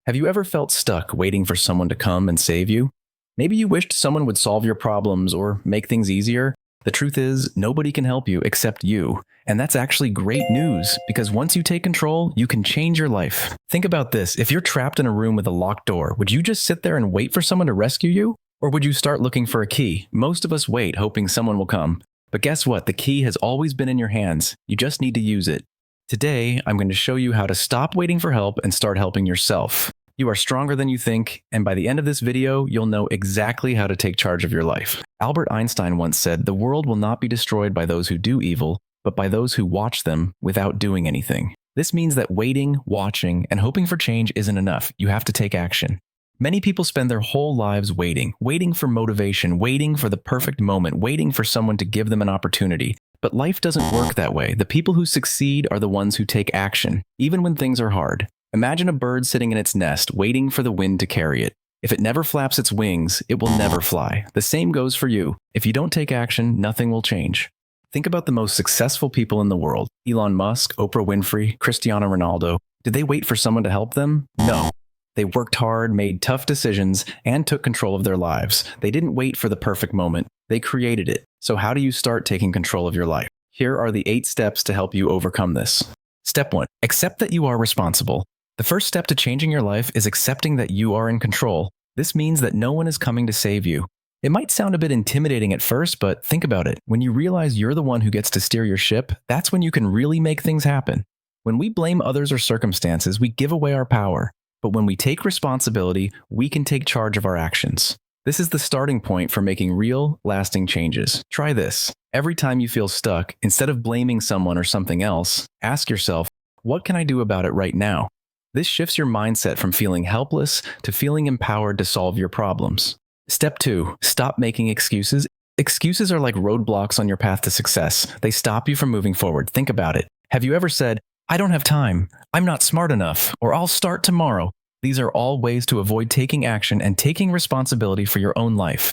Have you ever felt stuck waiting for someone to come and save you? Maybe you wished someone would solve your problems or make things easier. The truth is, nobody can help you except you. And that's actually great news, because once you take control, you can change your life. Think about this. If you're trapped in a room with a locked door, would you just sit there and wait for someone to rescue you? Or would you start looking for a key? Most of us wait, hoping someone will come. But guess what? The key has always been in your hands. You just need to use it. Today, I'm going to show you how to stop waiting for help and start helping yourself. You are stronger than you think, and by the end of this video, you'll know exactly how to take charge of your life. Albert Einstein once said, "The world will not be destroyed by those who do evil, but by those who watch them without doing anything." This means that waiting, watching, and hoping for change isn't enough. You have to take action. Many people spend their whole lives waiting for motivation, waiting for the perfect moment, waiting for someone to give them an opportunity. But life doesn't work that way. The people who succeed are the ones who take action, even when things are hard. Imagine a bird sitting in its nest, waiting for the wind to carry it. If it never flaps its wings, it will never fly. The same goes for you. If you don't take action, nothing will change. Think about the most successful people in the world. Elon Musk, Oprah Winfrey, Cristiano Ronaldo. Did they wait for someone to help them? No. They worked hard, made tough decisions, and took control of their lives. They didn't wait for the perfect moment. They created it. So how do you start taking control of your life? Here are the 8 steps to help you overcome this. Step 1. Accept that you are responsible. The first step to changing your life is accepting that you are in control. This means that no one is coming to save you. It might sound a bit intimidating at first, but think about it. When you realize you're the one who gets to steer your ship, that's when you can really make things happen. When we blame others or circumstances, we give away our power. But when we take responsibility, we can take charge of our actions. This is the starting point for making real, lasting changes. Try this. Every time you feel stuck, instead of blaming someone or something else, ask yourself, what can I do about it right now? This shifts your mindset from feeling helpless to feeling empowered to solve your problems. Step 2. Stop making excuses. Excuses are like roadblocks on your path to success. They stop you from moving forward. Think about it. Have you ever said, "I don't have time, I'm not smart enough," or "I'll start tomorrow"? These are all ways to avoid taking action and taking responsibility for your own life.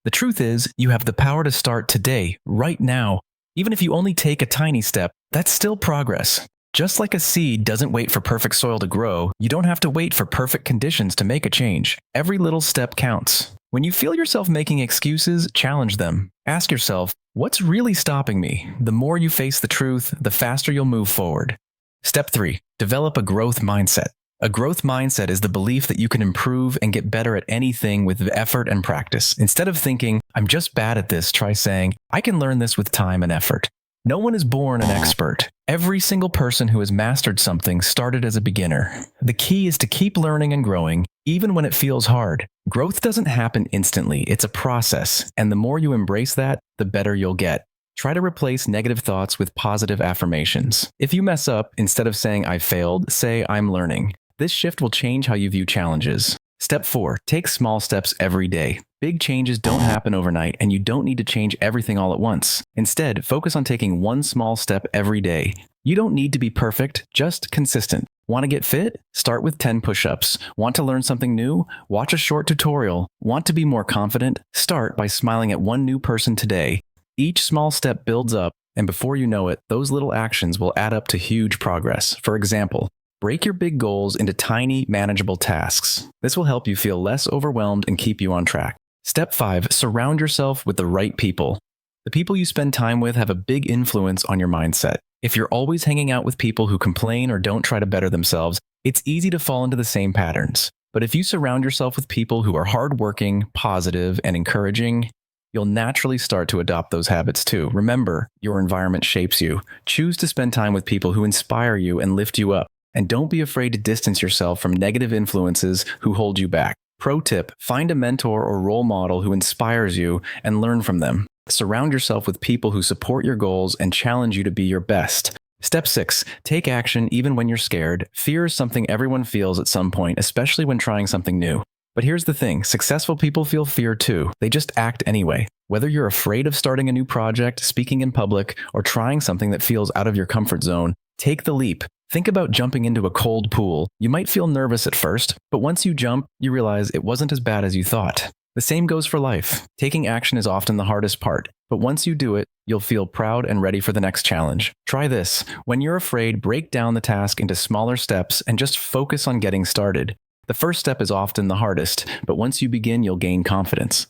The truth is, you have the power to start today, right now. Even if you only take a tiny step, that's still progress. Just like a seed doesn't wait for perfect soil to grow, you don't have to wait for perfect conditions to make a change. Every little step counts. When you feel yourself making excuses, challenge them. Ask yourself, what's really stopping me? The more you face the truth, the faster you'll move forward. Step 3. Develop a growth mindset. A growth mindset is the belief that you can improve and get better at anything with effort and practice. Instead of thinking, "I'm just bad at this," try saying, "I can learn this with time and effort." No one is born an expert. Every single person who has mastered something started as a beginner. The key is to keep learning and growing, even when it feels hard. Growth doesn't happen instantly. It's a process, and the more you embrace that, the better you'll get. Try to replace negative thoughts with positive affirmations. If you mess up, instead of saying "I failed," say "I'm learning." This shift will change how you view challenges. Step 4. Take small steps every day. Big changes don't happen overnight, and you don't need to change everything all at once. Instead, focus on taking one small step every day. You don't need to be perfect, just consistent. Want to get fit? Start with 10 push-ups. Want to learn something new? Watch a short tutorial. Want to be more confident? Start by smiling at one new person today. Each small step builds up, and before you know it, those little actions will add up to huge progress. For example, break your big goals into tiny, manageable tasks. This will help you feel less overwhelmed and keep you on track. Step 5. Surround yourself with the right people. The people you spend time with have a big influence on your mindset. If you're always hanging out with people who complain or don't try to better themselves, it's easy to fall into the same patterns. But if you surround yourself with people who are hardworking, positive, and encouraging, you'll naturally start to adopt those habits too. Remember, your environment shapes you. Choose to spend time with people who inspire you and lift you up. And don't be afraid to distance yourself from negative influences who hold you back. Pro tip, find a mentor or role model who inspires you and learn from them. Surround yourself with people who support your goals and challenge you to be your best. Step 6, take action even when you're scared. Fear is something everyone feels at some point, especially when trying something new. But here's the thing, successful people feel fear too. They just act anyway. Whether you're afraid of starting a new project, speaking in public, or trying something that feels out of your comfort zone, take the leap. Think about jumping into a cold pool. You might feel nervous at first, but once you jump, you realize it wasn't as bad as you thought. The same goes for life. Taking action is often the hardest part, but once you do it, you'll feel proud and ready for the next challenge. Try this. When you're afraid, break down the task into smaller steps and just focus on getting started. The first step is often the hardest, but once you begin, you'll gain confidence.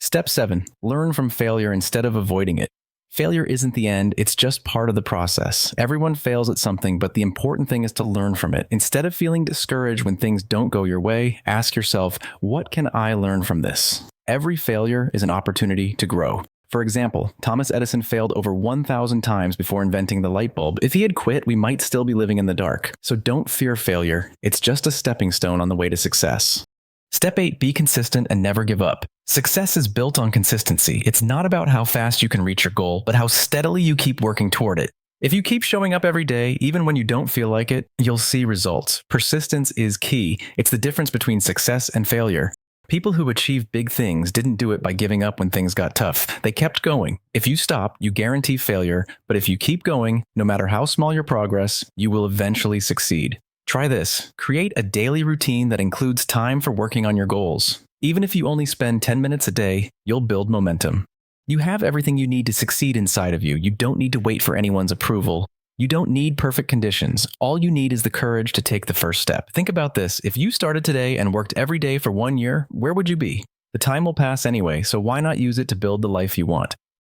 Step 7. Learn from failure instead of avoiding it. Failure isn't the end, it's just part of the process. Everyone fails at something, but the important thing is to learn from it. Instead of feeling discouraged when things don't go your way, ask yourself, what can I learn from this? Every failure is an opportunity to grow. For example, Thomas Edison failed over 1,000 times before inventing the light bulb. If he had quit, we might still be living in the dark. So don't fear failure. It's just a stepping stone on the way to success. Step 8, be consistent and never give up. Success is built on consistency. It's not about how fast you can reach your goal, but how steadily you keep working toward it. If you keep showing up every day, even when you don't feel like it, you'll see results. Persistence is key. It's the difference between success and failure. People who achieve big things didn't do it by giving up when things got tough. They kept going. If you stop, you guarantee failure, but if you keep going, no matter how small your progress, you will eventually succeed. Try this. Create a daily routine that includes time for working on your goals. Even if you only spend 10 minutes a day, you'll build momentum. You have everything you need to succeed inside of you. You don't need to wait for anyone's approval. You don't need perfect conditions. All you need is the courage to take the first step. Think about this. If you started today and worked every day for 1 year, where would you be? The time will pass anyway, so why not use it to build the life you want?